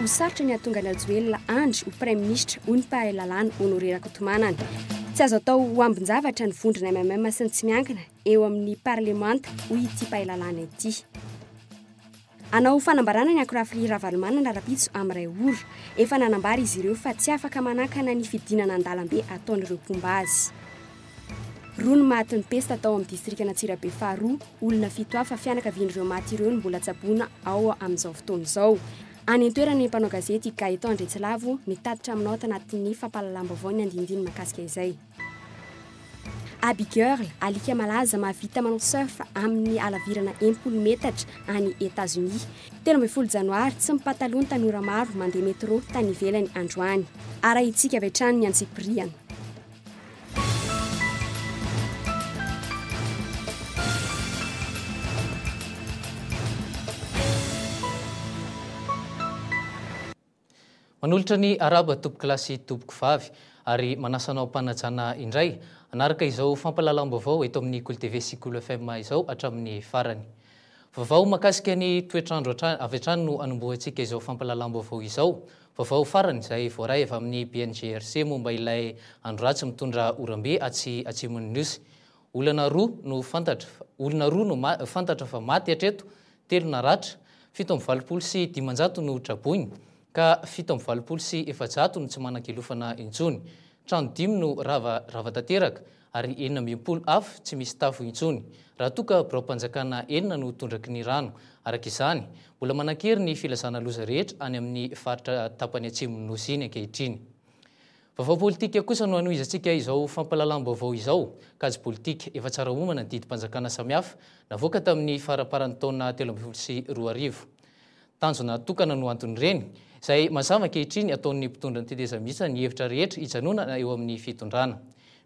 voasarotra ny atonga Lajoelina Andry ho Premier Ministre ho ny mpahalalàna Honoré Rakotomanana. Tsy azo atao ho ambin-javatra ny vondrona MMM sy ny tsy miankina eo amin'ny parlemanta ho ity mpahalalàna ity. Anao fanambarana ny akorafili Ravalomanana Rapitso amin'Ray Ora. Efa nanambara izy ireo fa tsy afaka manakana ny fidinana an-dalambe ataon'ireo Pombazy. Roa ny maty ny pesta tao amin'ny distrikana Antsirabe faharoa, olona 7 hafa fianakavian'ireo maty ireo ny mbola tsaboina ao amin'izao fotoana izao. Any an-toerana ny mpanao gazety Gaëtan Ndretsilavo mitatitra aminao tanatin'ny fampahalalam-baovao ny andindiny mahakasika izay. Abigail, alika malaza mahavita manao surf amin'ny alavirana 10 metatra any États-Unis. 13 Janoary tsy mipataloha ny tanora maro mandeha metro tany ivelany androany. Arahitsika avy hatrany ny Antsipriana. Manolotra ny araba tompoko kilasy tompoko vavy ary manasanao mpanajana indray anaraka izao fampahalalam-baovao eto amin'ny Cool TV sy Cool FM izao hatramin'ny farany. Vaovao mahakasika ny toetrandro avy hatrany no anombohantsika izao fampahalalam-baovao izao. Vaovao farany izay voaray avy amin'ny BNGRC momba ilay andro ratsy mitondra orambe atsimon'ny nosy. Olona roa no fantatra fa maty hatreto, 3 naratra, 720 sy 500 no traboiny. Ka 720 sy 400 no tsy manan-kilofana intsony. Trano 5 no rava tanteraka ary 920 afo tsy misy tafo intsony. Raha toka birao-panjakana 9 no tondraky ny rano. Araka izany, mbola manan-kery ny filazana loza rehetra any amin'ny faritra tapany atsimon'ny nosy iny ankehitriny. Vaovao politika kosa no anohizantsika izao fampahalalam-baovao izao. Kajy politika efa tsara homana ny didim-panjakana samihafa navoaka tamin'ny faraparan'ny taona 2022. Tanjona tokana no antony ireny. Izay mazava ankehitriny ataon'ny mpitondra ny tetezamisa ny hevitra rehetra hijanona eo amin'ny fitondrana.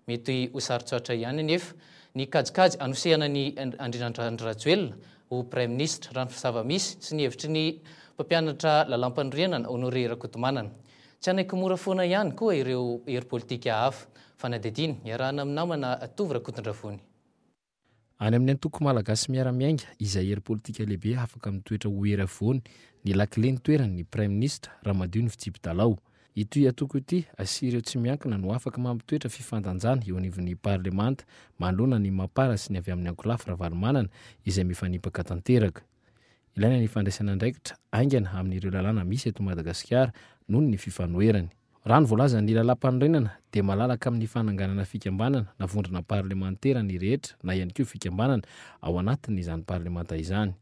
Mety ho sarotsaotra ihany nefa ny kajikajy anosehana ny Andrinandry Rajoelina ho Premier Ministre raha ny zava-misy sy ny hevitry ny mpampianatra lalampandrianana Honoré Rakotomanana. Tsy anaiky mora foana ihany koa ireo hery politika hafa. Fanadidiny iarahana amin'ny namana Tovy Rakotondravony. Any amin'ny antoko malagasy miara-miainga izay hery politika lehibe afaka mitoetra ho hery avoany ny lakile ny toerany ny Premier Ministre Ramadio Nivitsipidalao. Ity atoko ity asireo tsy miankina no afaka mampitoetra fifandanjana eo anivon'ny parlemanta manoloana ny mampara sy ny avy amin'ny ankolafy Ravalomanana izay mifanipaka tanteraka. Ilaina ny fandraisana andraikitra aingana amin'ireo lalàna misy eto Madagasikara noho ny fifanoherany. Raha ny voalaza ny lalam-panorenana dia malalaka amin'ny fananganana fikambanana na vondrona parlementera ny rehetra na ihany koa fikambanana ao anatin'izany parlemanta izany.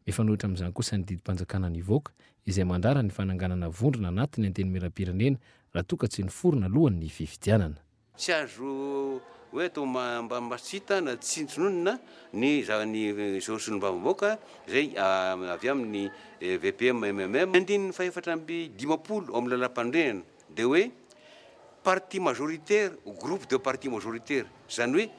Mifanohitra amin'izany kosa ny didim-panjakana nivoaka izay mandrara ny fananganana vondrona anatiny anteny miram-pirenena raha toka tsy niforona alohan'ny fifidianana. Tsy azo hoe atao mba masita na tsinjononina ny solombavam-baoaka izay avy amin'ny VPM MMM andininy faefatra amby 50 ao amin'ny lalam-panorenana dia hoe parti majoritaire groupe de parti majoritaire zany hoe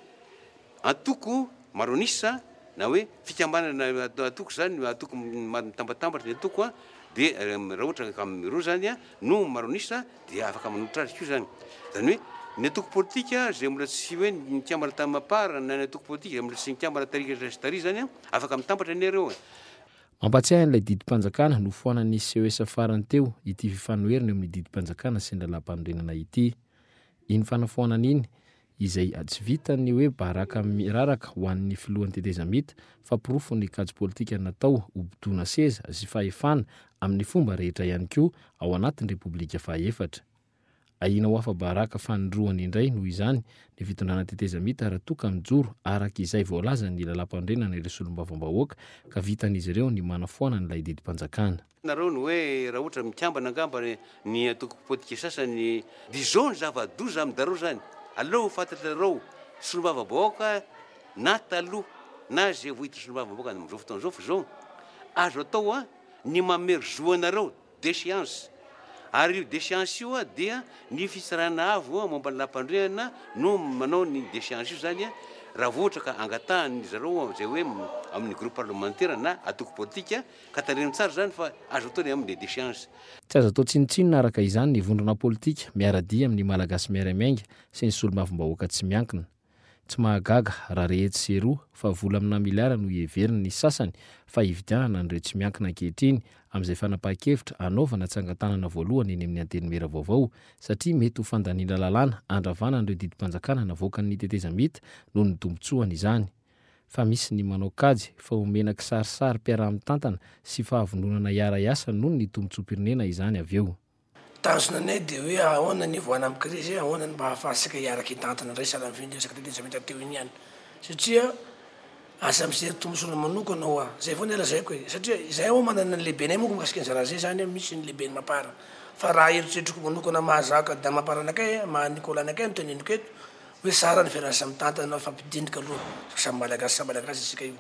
antoko maronisa na hoe fikambanana atoko zany atoko mitambatambatra ny atoko dia raha ohatra ka roa zany no maronisa dia afaka manohitra azy io zany hoe ny atoko politika zay mbola tsy hoe ny tiamara tamapara na ny atoko politika zay mbola tsy tiamara tarikatary zany afaka mitambatra ny ireo. Mampatsiahy an'ilay didim-panjakana no foanan'ny CES farany teo ity fifanoheriny amin'ny didim-panjakana sy ny lalam-panorenana ity. Iny fanafoanana iny izay tsy vitany hoe baraka miraraka ho an'ny filohan'ny tetezamita fa pirofo ny kajy politika natao hobodona seza sy fahefana amin'ny fomba rehetra ihany koa ao anatin'ny Repoblika Fahefatra. Ahina ho hafa baraka fanindroany indray noho izany ny fitondrana tetezamita raha toka mijoro araka izay voalaza ny lalam-pandrenana ireo solombavam-bahoaka ka vitan'izy ireo ny manafoana n'ilay didim-panjakana. Nareo ny hoe raha ohatra mikambana angamba ny atoko politika sasany diso ny zava-doza amin'dareo zany. Aleo fantatrareo solombavam-bahoaka na taloha na zay vohitra solombavam-bahoaka amin'izao fotoana izao fa izao azo atao ny mamerozoanareo déchéance. Ary io déchéance io dia ny fisarana avo momba ny lampandriana no manao ny déchéance io zany raha vohatra ka angatahany zareo zay hoe amin'ny groupe parlementaire na atoko politika ka tarehiny tsara zany fa azo atao ny amin'ny déchéance. Tsy azo atao tsinotsinona araka izany ny vondrona politika miaradia amin'ny malagasy miara-miainga sy ny solombavam-bahoaka tsy miankina. Tsy mahagaga raha rehetra seroa fa vola amina miliara no heveriny ny sasany fa hividianana an'ireo tsy miankina ankehitriny amin'izay fanapaha-kevitra anaovana tsangatanana voalohany eny amin'ny antenimera vaovao satria mety ho fandaniana lalàna andravana an'ireo didim-panjakana navoaka ny tetezamita noho ny tombotsoany izany. Fa misy ny manao kajy fa omena kisarisary mpiara-mitantana sy fahavononana iara-iasa noho ny tombotsoam-pirenena izany avy eo. Tanjona anay dia hoe ahoana ny voana amin'ny krizy, ahoana ny mba ahafahasika iaraka hitantana indray sahala amin'ny resaka tetezamita teo iny ihany. Satria asa misery tombosoana manokana ho zay foana lazaiko hoe satria izay ao manana ny lehibenay moko mikasika an'izaraha zay zany misy ny lehibeny mapara fa raha eritreritryko manokana mahazaka da mapara anakay maha-Nicolas anakay noteneniko eto hoe sara ny fiarasa mitantana fampidindrika aloha samy malagasy isika io.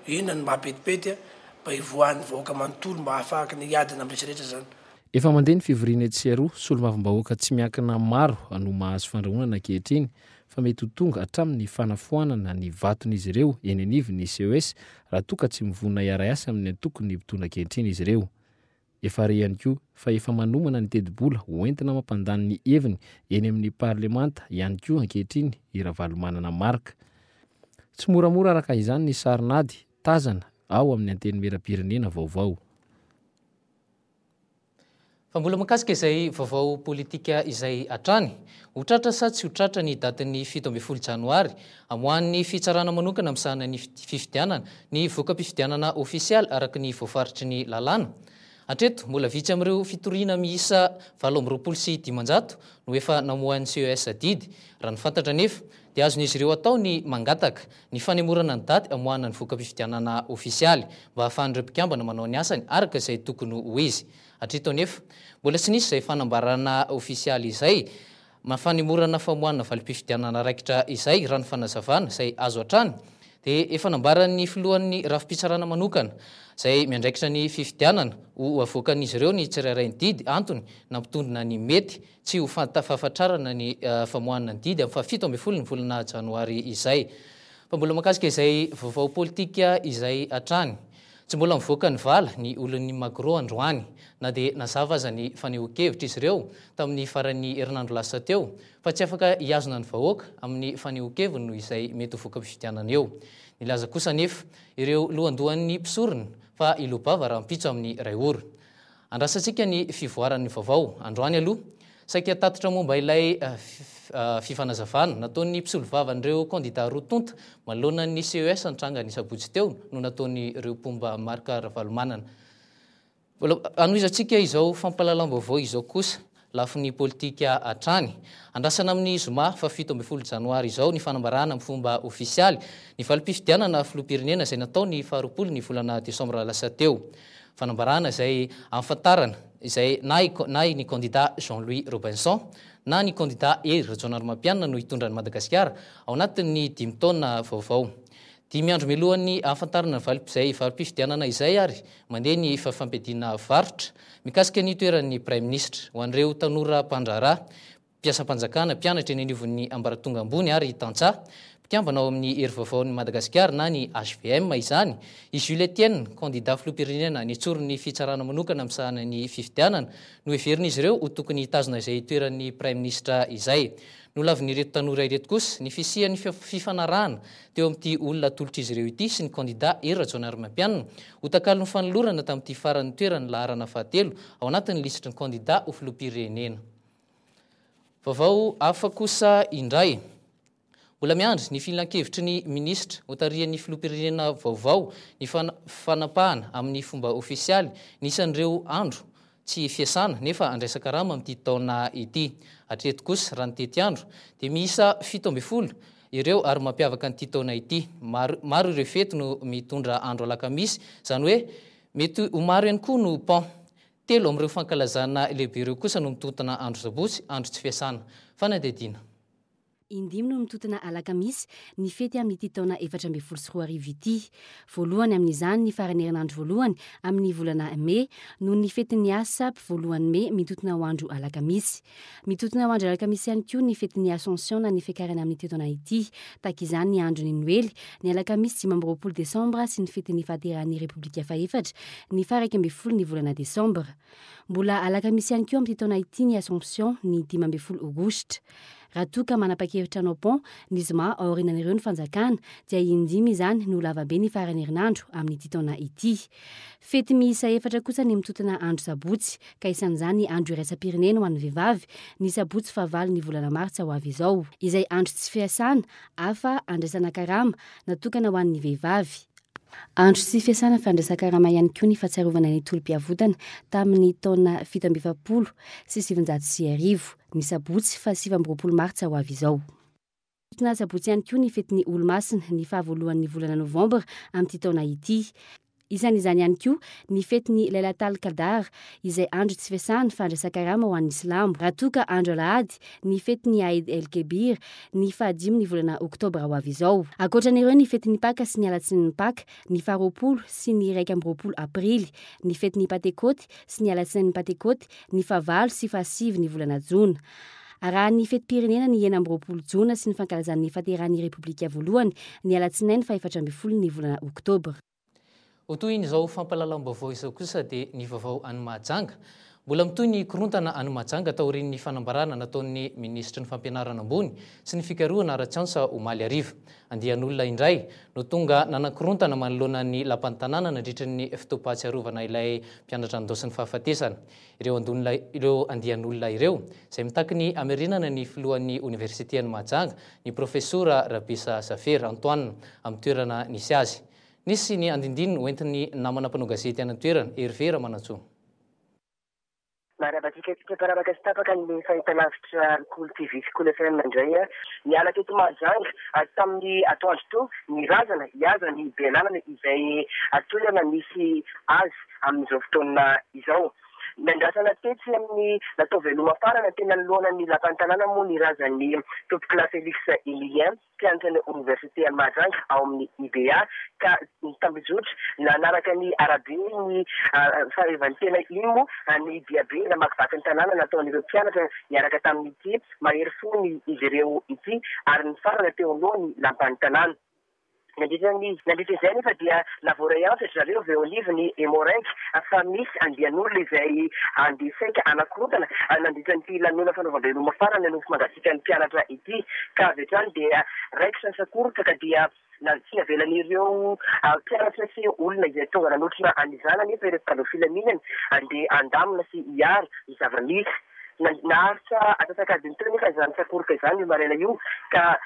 Inona ny mahapetipety mba hivoahan'ny vahoaka manontolo mba hahafahaky ny adina amrehetrarehetra zany. Efa mandeha ny fivoriana tsiaroa solomavim-bahoaka tsy miankina maro no mahazo fandrahonana ankehitriny fa mety ho tonga hatramin'ny fanafoanana ny vaton'izy ireo eny anivy ny CES raha toa ka tsy mivonona iara-iasa amin'ny antokony mpitondra ankehitriny izy ireo. Efa re ihany koa fa efa manomana ny tedi-bola hoentina mampandany ny heviny eny amin'ny parlemanta ihany koa ankehitriny iravalomanana marika. Tsy moramora araka izany ny sarinady tazana ao amin'ny antenimera-pirenena vaovao. Fa mbola makasika izay vaovao politika izay hatrany, hotratra sa tsy hotratra ny datin'ny 17 janoary amohan'ny fitsarana manokana amin'sahana ny fifidianana ny voka-pifidianana ofisialy araka ny voafaritry ny lalàna. Hatreto mbola vitsy amin'ireo fitoriana miisa 720 no efa namohan'ny CES didy. Raha ny fantatra nefa dia azon'izy ireo atao ny mangataka ny fanemorana ny daty amohana ny voka-pifidianana ofisialy mba ahafahan'ireo mpikambana manao ny asany araka izay tokony ho izy. Hatreto anefa mbola tsy nisy izay fanambarana ofisialy izay mafanemorana famohanana valim-pifidianana raikitra izay raha ny fanazavana izay azo hatrany dia efa nambaran'ny filohan'ny rafi-pitsarana manokana izay miandraikitra ny fifidianana ho avoakan'izy ireo ny tsirairay ny didy antony nampitondrina ny mety tsy ho fahafatrarana ny famohanana ny didy amin'ny 17 ny volana janoary izay. Fa mbola makasika izay vaovao politika izay hatrany. Tsy mbola mivoaka ny vala ny olon'ny Macron androany na dia nazava aza ny fanehoan-kevitra izy ireo tamin'ny faran'ny herinandro lasa teo fa tsy afaka hiazona ny vahoaka amin'ny fanehoan-keviny noho izay mety ho voka-pifidianana eo. Nilaza kosa nefa ireo lohandohan'ny mpisorona fa ilobava raha mpitso amin'ny ray orona. Andrasantsika ny fivoaran'ny vaovao androany aloha saika tatitra momba ilay fifanazavana nataon'ny mpisolo vavan'ireo kandida rotonta manoloana ny CES antranga ny sabotsy teo no nataony ireo mpomba marika ravalomanana. Anoizantsika izao fampalalam-baovao izao kosa lafin'ny politika hatrany. Andrasana amin'ny zoma fa 17 janoary izao ny fanambarana amin'ny fomba ofisialy ny valim-pifidianana filoham-pirenena izay natao ny 20 ny volana desambra lasa teo. Fanambarana izay amfantarana izay na ny kandida Jean-Louis Robinson na ny kandida Hery Rajaonarimampianina no hitondrany Madagasikara ao anatin'ny 5 taona vaovao. 5 andro milohan'ny afantarana izay valim-pifidianana izay ary mandeha ny fahafampediana varotra mikasika ny toeran'ny Prime Ministre ho an'ireo tanora mpandraharaha, mpiasam-panjakana, mpianatra eny anivon'ny ambaratonga ambony ary tantsaha, mpikambana ao amin'ny hery vaovaon'ny Madagasikara na ny HVM izany. I Jules Etienne, kandida filoham-pirenena nitsorin'ny fitsarana manokana amin'sahana ny fifidianana no heverin'izy ireo ho tokony hitazona izay toeran'ny Prime Ministre izay. No lavin'ireto tanora ireto kosa ny fisian'ny fifanarahana teo amin'ity olona tolotr'izy ireo ity sy ny kandida Hery Rajaonarimampianina ho takalo ny fanolorana tamin'ity faran'ny toerany laharana fahatelo ao anatin'ny lisitry ny kandida ho filoham-pirenena. Vaovao hafa kosa indray. Mbola miandry ny filan-kevitry ny ministra ho tarihan'ny filoham-pirenena vaovao ny fanapahana amin'ny fomba ofisialy nisan'ireo andro tsy fiasana nefa andraisaka rama amin'ity taona ity. Hatreto kosa raha ny tety andro dia miisa 17 ireo ary mampiavaka an'ity taona ity. Maro ireo fety no mitondra andro alakamisy, izany hoe mety ho maro ihany koa no pan. 3 amin'ireo fankalazana lehibe ireo kosa no mitotana andro sabotsy, andro tsy fiasana. Fanadihadiana. Indimy no mitotana alakamisy ny fety amin'ity taona 2024 ity. Voalohany amin'izany ny farany herinandro voalohany amin'ny volana May no ny fetin'ny ASAP voalohany May mitotana ho andro alakamisy. Mitotana ho andro alakamisy ihany koa ny fetin'ny Ascension na ny fiakarana amin'ity taona ity. Tahaka izany ny andro ny Noely, ny alakamisy 15 Desambra sy ny fetin'ny fahateran'ny Repoblika faefatra ny faha 12 ny volana Desambra. Mbola alakamisy ihany koa amin'ity taona ity ny Ascension ny 15 Aogositra. raha toa ka manapa-kevitra anao pont ny zoma aorinan'ireo ny fanjakana dia indimy izany no lavabe ny farany herinandro amin'ity taona ity. Fety miisa 4 kosa ny mitotona andro sabotsy ka isan'izany andro iraisam-pirenena ho an'ny vehivavy ny sabotsy fahavalo ny volana martsa ho avy izao, izay andro tsy fiasana afa andraisana karama natokana ho an'ny vehivavy. Andro sy fiasana fandraisan-karama ihany koa ny fahatsiarovana ny tolom-piavotana tamin'ny taona 720 sy 790 ny sabotsy fa 7 martsa ho avy izao. Totona sabotsy ihany koa ny fetin'ny olo-masina ny fahavoloan'ny volana novambra amin'ity taona ity. Isan'izany ihany koa ny fetin'ny Lailatul Qadar izay andro tsy fiasana fandraisan-karama ho an'ny Islamo. Raha toa ka andro alahady ny fetin'ny Eid el-Kebir ny 15 volana oktobra ho avy izao. Ankoatran'ireo ny fetin'ny Paka sy ny alatsinain'ny Paka ny 20 sy ny 21 aprily, ny fetin'ny Patekoty sy ny alatsinain'ny Patekoty ny 9 sy 15 ny volana jona. Raha ny fetim-pirenena ny 9 jona sy ny fankalazan'ny fahateran'ny Repoblika voalohany ny alatsinainy 14 ny volana oktobra. Ho toy izao fampalalam-baovao izao kosa dia ny vaovao any Mahajanga. Mbola mitoy ny korontana any Mahajanga taorian'ny fanambarana nataon'ny ministra ny fampianarana ambony sy ny fikarohana Ratsansa Omaly Ariva. Andian'olona indray no tonga nanakorontana manoloana ny lapan'ny tanàna nandritra ny fitoam-pahatsiarovana ilay mpianatra andao sy ny fahafatesana. Ireo andian'olona ireo izay mitaky ny amerinana ny filohan'ny Université any Mahajanga ny profesora Rabisa Safer Antoine amin'ny toerana nisy azy. Nisy ny andindininy hoentin'ny namana mpanao gazety any an-toerana Hervé Manantsoa. Marabatika parabaka sy tapaka ny fahitalavitra Cool TV sy Cool FM indray niala teto Mahajanga tamin'ny atoandro to ny razana iazana ny belanana izay atolana misy azy amin'izao fotoana izao. Nandrasana tetsy amin'ny natao veloma farana tena noloana ny lapan'ny tanàna moa ny razan'ny tompokla Félix Emilien mpianatra ny Université any Mahajanga ao amin'ny IBA ka tambijotra nanaraka ny arabe ny faharevan-tena iny moa ny diabe na makivaky ny tanàna nataon'ireo mpianatra niaraka tamin'ity mahery fo ny izy ireo ity ary ny farana teo aloha ny lapan'ny tanàna. Nandritran'izay nefa dia lavorayansa zareo veolivy Emorenk fa misy andian'olona izay andesaika anakorontana nandritran'ity lanona fanaovam-beloma farana nofo mangasika ny mpianatra ity ka avy hatrany dia raiky sasakorotra ka dia tsy navelan'ireo mpianatra sy olona izay tonga nanotrona an'izana nefa ireo mpitandro filaminana andeha andamina sy hiary ny zava-misy. Naharitra atsasakadiny teo nefa izany sakoroka izany io maraina io ka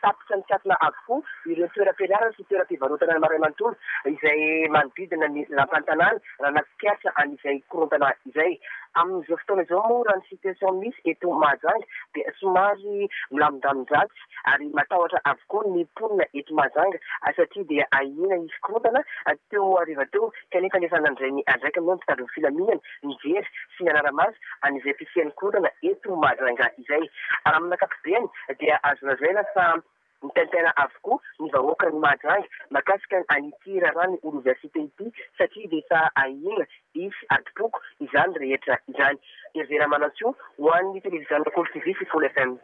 tapitra ny katona avokoa ireo toeram-pianarana sy toeram-pivarotana ny maray manontolo izay manodidina ny lapan'ny tanàna raha natsikaritra an'izay korontana izay. Amin'izao fotoana izao moa raha ny situation misy eto Mahajanga dia somary milamindamindrantsy ary matahotra avokoa ny mponina eto Mahajanga satria dia ahina izy korontana teo ariva teo kanefa nefa nandrainy andraika moa mpitandro ny filaminana nijery sy ny anaramaso an'izay fisian'ny korontana eto Mahajanga izay. Ary amin'ny ankapobeny dia azo lazaina fa mitantena avokoa ny vahoaka ny Mahajanga makasika an'ity raharany université ity satria dia efa ahina isy adipoko izany rehetra izany. Hervé Manantsoa ho an'ny televiziona Cool TV sy Cool FM.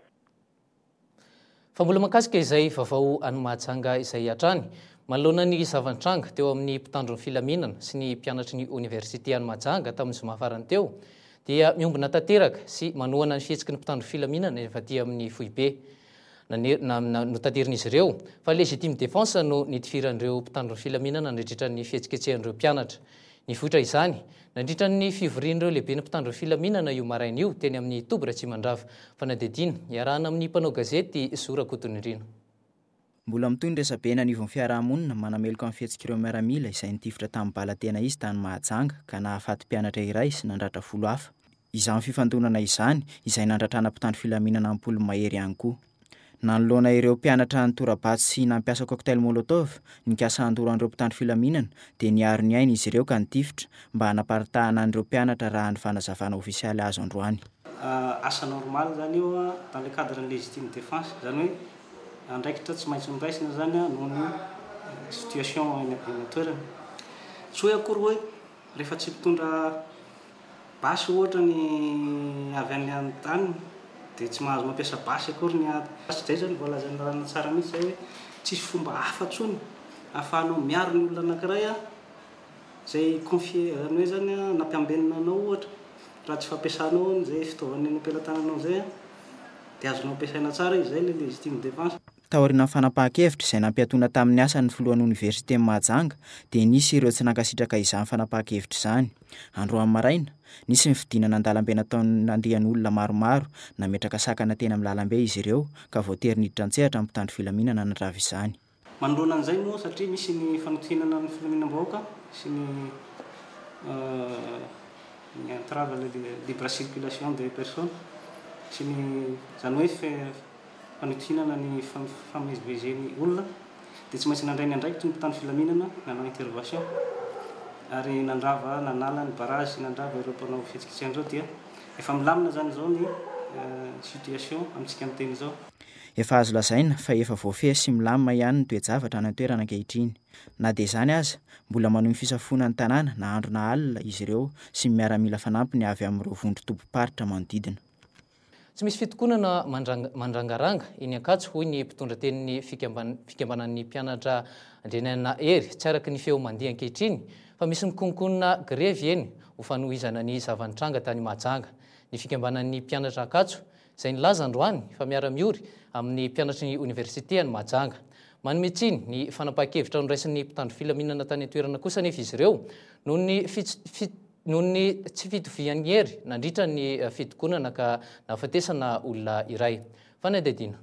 Fa mbola makasika izay vaovao any Mahajanga izay hatrany manoloana ny zavantranga teo amin'ny mpitandro ny filaminana sy ny mpianatry ny Université any Mahajanga tamin'ny zoma farany teo dia miombona tanteraka sy manohana ny fihetsiky ny mpitandro filaminana efa aty amin'ny Foibe. Notateriny izy ireo fa légitime défense no nitifiran'ireo mpitandro ny filaminana nandritra ny fihetsiketsehan'ireo mpianatra. Ny votra izany nandritra ny fivorian'ireo lehibe ny mpitandro ny filaminana io maraina io teny amin'ny Tobra Tsimandrava fa nadedina iarahana amin'ny mpanao gazety Zora Kotonindrina. Mbola mitoy ny resabena anivon'ny fiarahamonina manameloko amin'ny fihetsik'ireo miaramila izay nitifitra tamin'ny balatena izy tany Mahajanga ka nahafaty mpianatra iray sy nandratra folo hafa. Izany fifandonana izany izay nandratrana mpitandro filaminana ampolo mahery ihany koa. Nanoloana ireo mpianatra ny torabatsy sy nampiasa cocktail molotov nikasa andoran'ireo mpitandro filaminana dia niaro ny aina izy ireo ka nitifitra mba hanaparitahana an'ireo mpianatra raha ny fanazavana ofisialy azo androany. Asa normal zany io dans le cadre de légitime défense zany hoe andraikitra tsy maintsy miraisina zany noho ny situation eny toerana. Tsy hoe akory hoe rehefa tsy mpitondra basy ohatra ny avy any tany dia tsy mahazo mampiasa basy akory ny zay zany voalazany rana tsara mihitsy zay hoe tsisy fomba hafa tsony ahafahanao miaro ny olona anankiray zay confie zany hoe zany nampiambenina anao ohatra raha tsy fampiasanao zay fitaovana eny ampelantananao zay dia azonao ampiasaina tsara izy zay le légitime défense. taoriana fanapahan-kevitra izay nampiatona tamin'ny asan'ny filohan'ny oniversité Mahajanga dia nisy ireo tsy nankasitraka izany fanapahan-kevitra izany. Androany maraina nisy ny fidinana an-dalambe nataony andehan'olona maromaro nametraka sakana teny amin'ny lalambe izy ireo ka voatery niditra an-tsehatra amin'ny mpitandro filaminana nandrava izany. Manoloana an'izay moa satria misy ny fanotonana ny filaminam-bahoaka sy ny entrave à la libre circulation des personnes sy ny zany hoe fanotonana ny famezivezen'ny olona dia tsy maintsy nandray ny andraikitry ny mpitandro filaminana nanao intervention ary nandrava nanala ny barrage nandrava ireo mpanao fihetsikitsehana izao dia efa milamina zany izao ny situation amintsika amin'ny teny izao. Efa azo lazaina fa efa voafehy sy milamina ihany ny toe-javatra any an-toerana ankehitriny. Na dia izany aza mbola manome fisafona ny tanàna na andro na alina izy ireo sy miaramila fanampiny avy amin'ireo vondro-tompo-paritra manodidina. Tsy misy fitokonana mandrangaranga eny Ankatso hoy ny mpitondra tenin'ny fikambanan'ny mpianatra andrenana ery tsy araka ny feo mandeha ankehitriny fa misy mikonkonona grevy eny ho fanohizana ny zavanitranga tany Mahajanga. Ny fikambanan'ny mpianatra Ankatso izay nilaza androany fa miara-miory amin'ny mpianatry ny oniversité any Mahajanga. Manome tsiny ny fanapahan-kevitra niraisin'ny mpitandro filaminana tany an-toerana kosa nefa izy ireo noho ny tsy fitovian'ny hery nandritra ny fitokonana ka nafatesana olona iray. Fanadidina.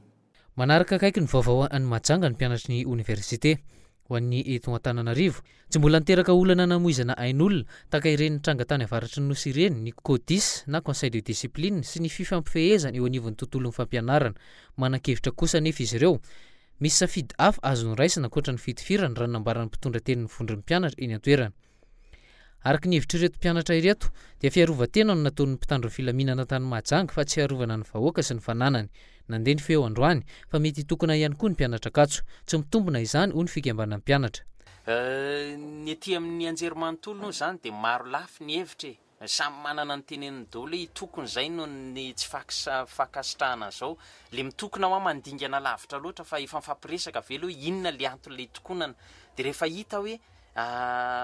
Manaraka akaiky ny vaovao any Mahajanga ny mpianatry ny oniversité ho an'ny eto Antananarivo tsy mbola niteraka olana namoizana ain'olona taka ireny tranga tany avaratry ny nosy ireny ny CODIS na conseil de discipline sy ny fifampifehezana eo anivon'ny tontolon'ny fampianarana. Manan-kevitra kosa nefa izy ireo misy safidy hafa azony raisina ankoatra ny fitifirana raha nambaran'ny mpitondra tenin'ny vondron'ny mpianatra eny an-toerana. Araka ny hevitra ireto mpianatra ireto dia fiarovan-tena no nataon'ny mpitandro filaminana tany Mahajanga fa tsy harovana ny vahoaka sy ny fananany. Nandeha ny feo androany fa mety hitokona ihany koa ny mpianatra Ankatso. Tsy mitombona izany hoy ny fikambanan'ny mpianatra. Ny ety amin'ny anjerimanontolo zany dia maro lafy ny hevitra samy manana ny tenen'ny dolo hitokony zay no ny tsy fakasitrahana zao le mitokona hoa mandingana lavitra loatra fa efa mifampiresaka velo hoe inona le antony le tokonana dia rehefa hita hoe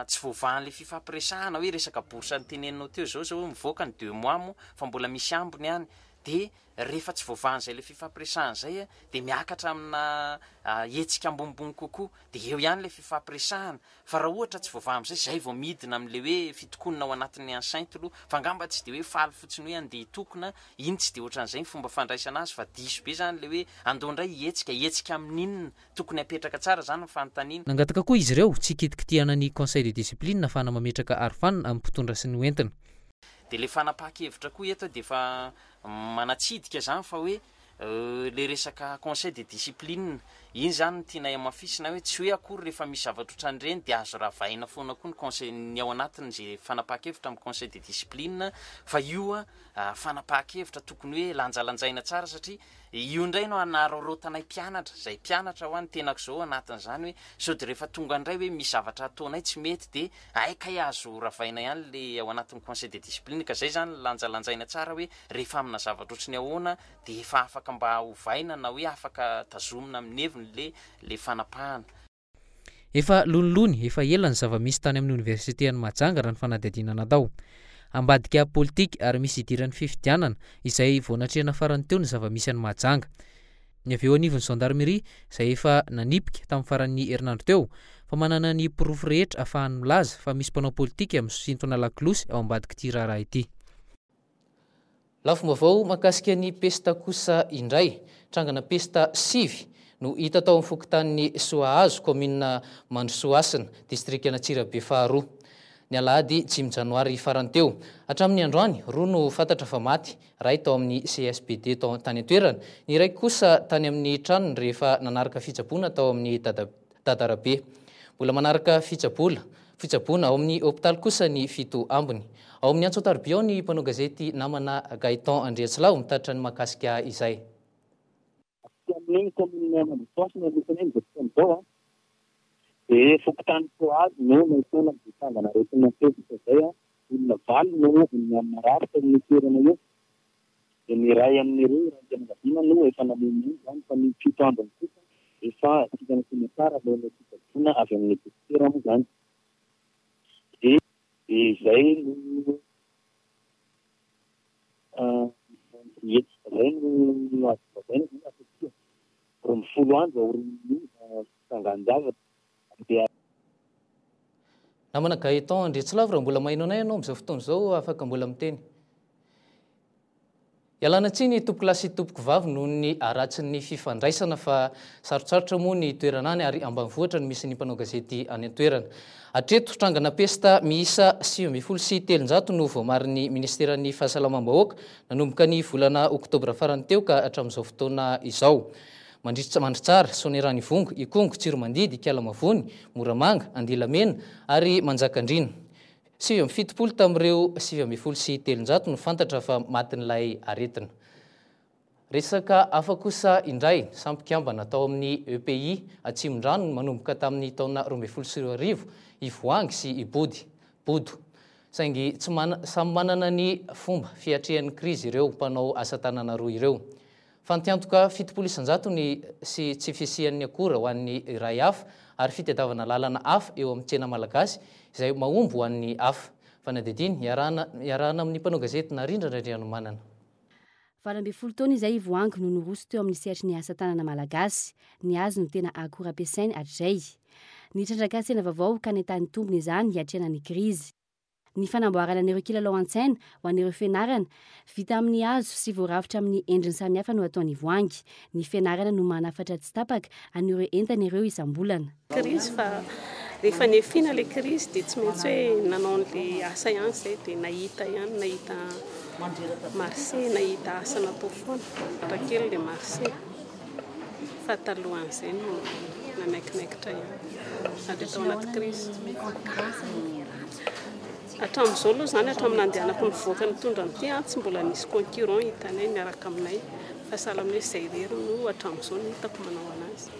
tsy voavahan'le fifampiresahana hoe resaka bourse ny teneninao teo zao hoe mivoaka ny 2 mois mo fa mbola misy ambony ihany dia rehefa tsy voavahan'izay le fifampiresahana zay dia miakatra amina hetsika ambonimbony kokoa dia eo ihany le fifampiresahana fa raha ohatra tsy voavaha amin'izay zay vao midina amin'le hoe fitokonana ao anatin'ny enceinte aloha fa angamba tsy dia hoe faly fotsiny hoe andeha hitokona iny tsy dia ohatran'izay ny fomba fandraisana azy fa diso be zany le hoe andehandray hetsika amin'inona tokony apetraka tsara zany ny fanontaniana. Nangataka koa izy ireo tsy kitikitihana ny conseil de discipline nafana mametraka arofanina amin'ny mpitondra sy ny hoentina. Dia le fanapahan-kevitra koa eto dia fa manatsidika zany fa hoe le resaka conseil de discipline iny zany tiana amafisina hoe tsy hoe akory rehefa misy zavatra ohatran'ireny dia azo ravaina foana koa ny conseil ny ao anatiny zay fanapahan-kevitra amin'ny conseil de discipline fa io fanapahan-kevitra tokony hoe lanjalanjaina tsara satria io indray no anarorotanay mpianatra zay mpianatra ho any tenako zao anatin'izany hoe sao dia rehefa tonga indray hoe misy zavatra ataonay tsy mety dia aika azo ravaina ihany le ao anatin'ny conseil de discipline ka zay zany lanjalanjaina tsara hoe rehefa amina zavatra ohatrany ahoana dia efa afaka mba hovaina na hoe afaka tazomina amin'ny heviny le fanapahana. Efa lonolony efa ela ny zava-misy tany amin'ny oniversité any Mahajanga raha ny fanadihadiana natao. Ambadika politika ary misy idiran'ny fifidianana izay voanatrehana farany teo ny zava-misy any Mahajanga. Ny avy eo anivon'ny gendarmerie izay efa nanipika tamin'ny faran'ny herinandro teo fa manana ny porofo rehetra ahafahany milaza fa misy mpanao politika misintona lakolosy ao ambadika ity raharaha ity. Lafombaovao mahakasika ny pesta kosa indray trangana pesta sivy no hita tao amin'ny fokotanin'ny Soahazo commune Mandrosoasina distrikana Antsirabe faharoa. Ny alahady 5 janoary farany teo hatramin'ny androany roa no fantatra fa maty, ray tao amin'ny CSPD tany an-toerana, ny iray kosa tany amin'ny tranony rehefa nanaraka fitsaboana tao amin'ny Dadarabe. Mbola manaraka fitsaboana ao amin'ny hôpitaly kosa ny 7 ambiny. Ao amin'ny Antsoatarby ao ny mpanao gazety namana Gaëtan Andriatsilao mitatra ny mahakasika izay. Amin'ny commune Mandrosoasina izao dia fokotany Soahazo no mahitana mitangana rehetina pesta zay olona valo no olona mararitra ny toerana io. Dia ny ray amin'ireo raim-pianakaviana no efa namonina zany fa ny 7 ambiny kosa efa tikana tsara no fitsaboana avy amin'ny dokotera moa zany. Dia izay no zay no azovazaina satria ro mifolo andro sanganjavatra namana gaeton andre tsy lavy raha mbola mainonay ianao am'izao fotoana izao afaka mbola miteny ialana tsy ny tompoko lasy tompoko vavy noho ny aratsy ny fifandraisana fa sarotsarotra moa ny toerana any ary ambanivohitra no misy ny mpanao gazety any an-toerana hatreto trangana pesta miisa 7 no voamarin'ny ministeran'ny fahasalamam-bahoaka nanomboka ny volana oktobra farany teo ka hatramin'izao fotoana izao mandritsara sonerany vongo ikongo tsiromandidy kialamavony moramanga andilamena ary manjakandrina 7 tamin'ireo 7 no fantatra fa matin'ilay aretina resaka afa kosa indray sampikambana atao amin'ny EPI Atsimon-drano manomboka tamin'ny taona 2012 ivoangy sy ibody bodo saingy tsy samy manana ny fomba fiatrehan'ny krizy ireo mpanao asa tanana roa ireo fantiantoka 7 ny sy tsy fisian'ny akora ho an'ny iray hafa ary fitadiavana lalana hafa eo amin'ny tsena malagasy izay mahomby ho an'ny hafa fanadidiny iarahana amin'ny mpanao gazety narindra ndraindrianomanana 20 taona izay ivoangy no noroso teo amin'ny sehatry ny asa tanana malagasy ny azy no tena akora ampiasainy hatrizay ny trandragasena vaovao ka nentany tombony izany hiatrehana ny krizy ny fanamboarana an'ireo kilalao an-tsaina ho an'ireo fianarana vita amin'ny hazo sy voarafitra amin'ny endriny samihafa no ataony ivoangy ny fianarana no manafatra tsy tapaka an'ireo entana ireo isam-bolana krizy fa rehefa nefina le krizy dia tsy maintsy hoe nanao n'le asa ihany zay dia nahita ihany nahita marse nahita asa natao foana rakely le marse fa talohan'izay no nanaikinaikitra ihany ary atao anaty krizy hatramin'izao aloha zany hatramin'ny andehanako nivoaka nitondra ny ty tsy mbola nisy concurrent hitanay miaraka aminay fa sahala amin'ny izay rery no hatramin'izao ny hitako manao anazy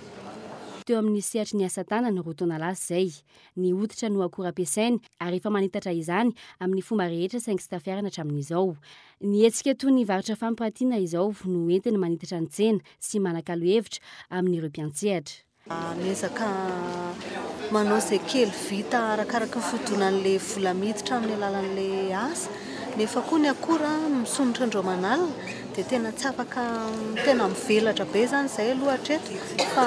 teo amin'ny sehatry ny asa tanana roa taona lasa zay ny hoditra no akora ampiasainy ary efa manitatra izany amin'ny fomba rehetra saingy sy tafiarana hatramin'izao ny hetsika toy ny varotra fampiratiana izao no entiny manitatra ny tsena sy manakalo hevitra amin'ireo mpiantsehatra miezaka manao zay kely vita arakaraka ny fodonan'le vola miditra amin'ny alalan'le asa nefa koa ny akora misonitra andreo manalina dia tena tsy afaka tena mivelatra be zany zay aloha hatreto fa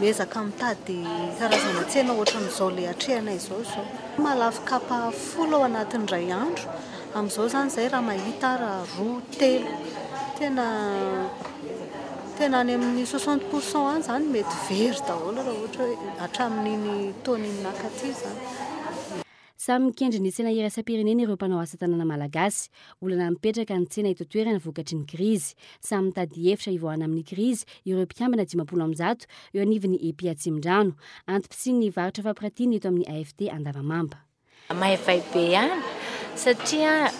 miezaka mitady karazana tsena ohatran'izao le hatrehana izao zao malafy kapa 10 ao anatin'ny ray andro amin'izao zany zay raha mahita raha roa telo tena any amin'ny 60% any zany mety very daholo raha ohatra hoe hatramin'iny taoniny nakaty zany samy mikendry ny tsena iraisam-pirenena ireo mpanao asa tanana malagasy olana mipetraka ny tsena eto toerana vokatry ny krizy samy mitady hevitra ivoahana amin'ny krizy ireo mpiambina 10 eo anivon'ny EPI Atsimon-drano antipisi ny varotra fampiratiana eto amin'ny AFT Andavamamba mahavay be ihany satria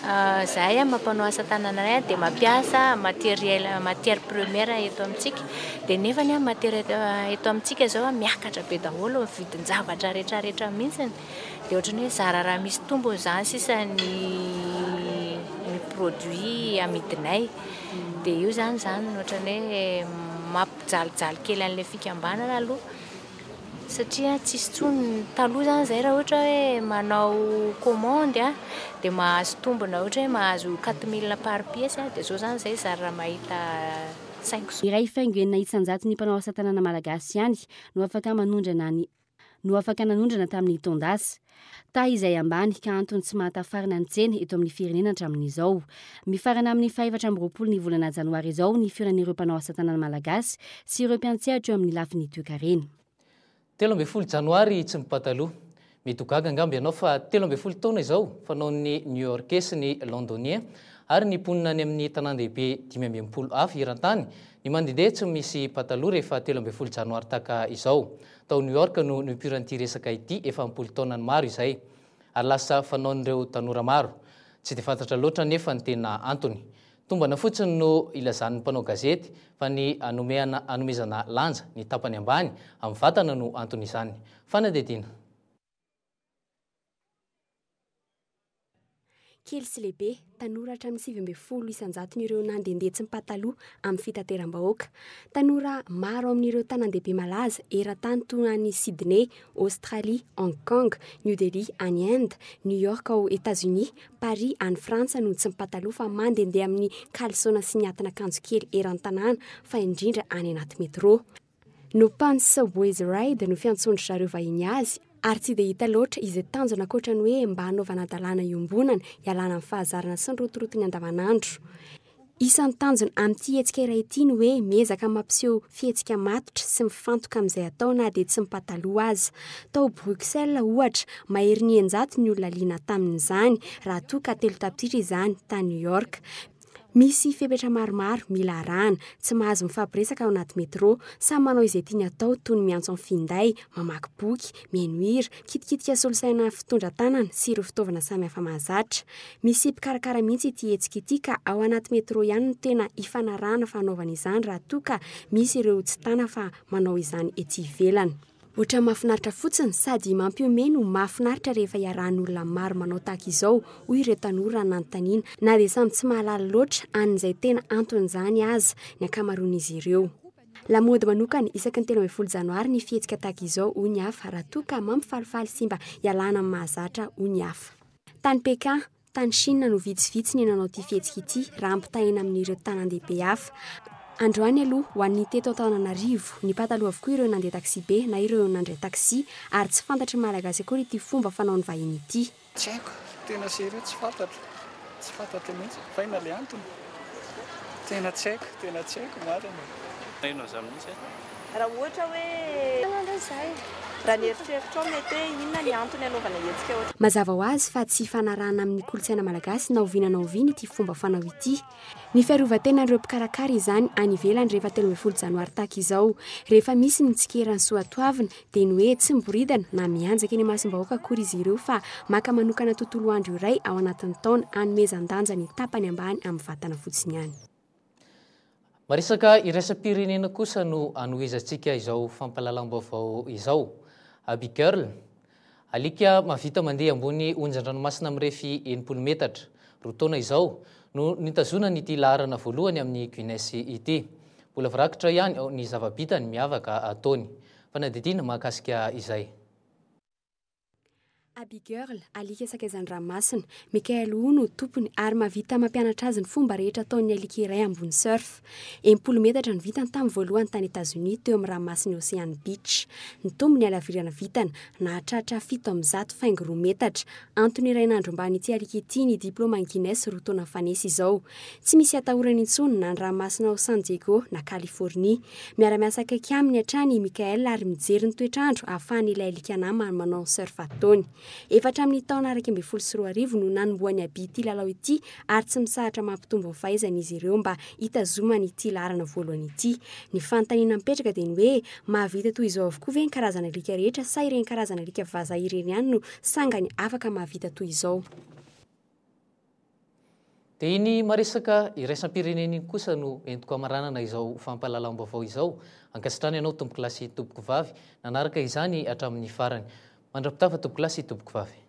zahay mampanao asa tanana ray dia mampiasa matière première eto amintsika dia nefa ny matière eto amintsika zao miakatra be daholo vidin-javatra rehetrarehetra mihitsiny dia ohatrany hoe zara raha misy tombo zany sisa ny produit amidinay dia io zany ohatrany hoe mampijalijaly kely an'ilay fikambanana aloha satria tsisy tsony taloha zany zay raha ohatra hoe manao commande dia mahazo tombona ohatra hoe mahazo 4000 par pièce dia zao zany zay zara raha mahita 500 iray faingoenina isan-jato ny mpanao asa tanana malagasy ihany no afaka nanondrana tamin'ny tondasa ta izay ambany ka antony tsy mahatafarina ny tsena eto amin'ny firenena hatramin'izao mifarana amin'ny 4 ny volana janoary izao ny fionan'ireo mpanao asa tanana malagasy sy ireo mpiantsehatra eo amin'ny lafin'ny toekarena 13 janoary tsy mipataloha midogaga angamby ianao fa 13 taona izao fanao ny New Yorkais sy ny Londonien ary ny ponina any amin'ny tanan-dehibe 5 hafa iran-tany ny mandehandeha tsy misy pataloha rehefa 13 janoary taka izao tao New York no nipiran'ity resaka ity 70 taonany maro izay ary lasa fanaon'ireo tanora maro tsy dia fantatra loatra nefa ny tena antony tombana fotsiny no ilazan'ny mpanao gazety fa ny anomezana lanja ny tapany ambany amin'ny vatana no antony izany fanadidina kely sy lehibe tanora hatramin'ny 7 isanjato n'ireo nandehandeha tsy mipataloha amin'ny fitateram-bahoaka. Tanora maro amin'ireo tanan-dehibe malaza eran-tany toy ny Sydney, Australie, Hong Kong, New Delhi any Inde, New York ao États-Unis, Paris any Frantsa no tsy mipataloha fa mandehandeha amin'ny kalsona sy ny atin'akanjo kely eran-tanàna fa indrindra any anaty metro. No Pan Subways Ride no fiantsondry zareo vahiny azy ary tsy dia hita loatra izay tanjona ankoatra ny hoe mba hanaovana dalàna iombonana ialana amin'ny fahazarana sy ny rotorotony andavanandro. Isan'ny tanjona amin'ity hetsika iray ity ny hoe miezaka mampiseho fihetsika matotra sy mifantoka amin'izay atao na dia tsy mipataloha azy. Tao Bruxelles ohatra mahery 900 ny olona liana tamin'izany raha toa ka 3 tapititra izany ta New York. Misy fepetra maromaro mila arahana, tsy mahazo mifampiresaka ao anaty metro, samy manao izay tiany atao toy ny miantso amin'ny finday, mamaky boky, mihaino hira, kitikitika solosaina fitondra tanana sy ireo fitaovana samihafa mahazatra. Misy mpikarakara mihitsy ity hetsika ity ka ao anaty metro ihany no tena ifanarahana fanaovana izany raha toa ka misy ireo tsy tana fa manao izany ety ivelany. Ohatra mahafinaritra fotsiny sady mampiomeny no mahafinaritra rehefa iarahan'olona maro manao tahaka izao hoy ireo tanora nanontaniana na dia samy tsy mahalala loatra an'izay tena anton'izany aza ny ankamaroan'izy ireo. Lamody manokana isaky ny 13 janoary ny fihetsika tahaka izao hoy ny hafa raha toa ka mampifalifaly sy mba ialana amin'ny mahazatra hoy ny hafa. Tany Pekin, tany Chine no vitsivitsy ny nanao ity fihetsika ity raha ampitahina amin'ireo tanan-dehibe hafa. Androany aloha ho an'ny teto Antananarivo ny pataloha avokoa ireo nandeha taxi be na ireo nandray taxi ary tsy fantatry malagasy akory ity fomba fanaony vahiny ity. Tsy haiko, tena serio tsy fantatra mihitsy fa ina le antony. Tena tsy haiko marina. Ino za mihitsy. Raha ohatra hoe zay raha ny eritreritra mety inona ny antony anaovana hetsika ohatra. Mazava ho azy fa tsy fanarahana amin'ny kolontsaina malagasy na oviana ity fomba fanao ity. Ny fiarovan-tenan'ireo mpikarakara izany any ivelany rehefa 13 janoary tahaka izao. Rehefa misy ny tsikeran'ny soatoavina dia ny hoe tsy miboridana na mianjaka eny masim-bahoaka akory izy ireo fa maka manokana tontolo andro iray ao anatin'ny taona anomezan-danja ny tapany ambany amin'ny vatana fotsiny ihany. Marisaka iraisam-pirenena kosa no anohezantsika izao fampalalam-baovao izao. Abigirl, alika mavita mandeha ambony onjan-dranomasina mirefy 7 metatra. Roa taona izao no nitazona nyity laharana voalohany amin'ny Guinness ity. Mbola vorakitra ihany ny zava-bitany miavaka ataony. Fanadidina mahakasika izay. Abigirl, alika sakaizany ranomasina, Mikael no tompony ary mahavita mampianatra azy ny fomba rehetra ataon'ny alika iray ambony surf. 7 metatra ny vitany tamin'ny voalohany tany États-Unis teo amin'ny ranomasina Ocean Beach. Ny tombony alavirana vitana nahatratra 700 faingo 2 metatra. Antony iray nandro mban'ity alika ity ny diplôma ny Guinness roa taona fanesy izao. Tsy misy atahorana intsony na ny ranomasina ao San Diego na Californie. Miara-miasa akaiky aminy hatrany Mikael ary mijery ny toetrandro ahafahan'ilay alika namany manao surf ataony. Efatra amin'ny taona 2024 no nanomboany aby ity lalao ity ary tsy misahatra mampitombo ny fahaizana izy ireo mba hitazomany ity laharana voalohany ity. Ny fanontaniana mipetraka dia ny hoe mahavita toy izao avokoa ve ny karazana alika rehetra sa ireny karazana alika vazaha ireny ihany no sangany afaka mahavita toy izao. Dia iny maresaka iraisam-pirenena iny kosa no entiko amaranana izao fampalalam-baovao izao. Ankasitrany ianao tompo klasy tompoko vavy nanaraka izany hatramin'ny farany. Mandrapitafa tompoko klasy tompoko vavy.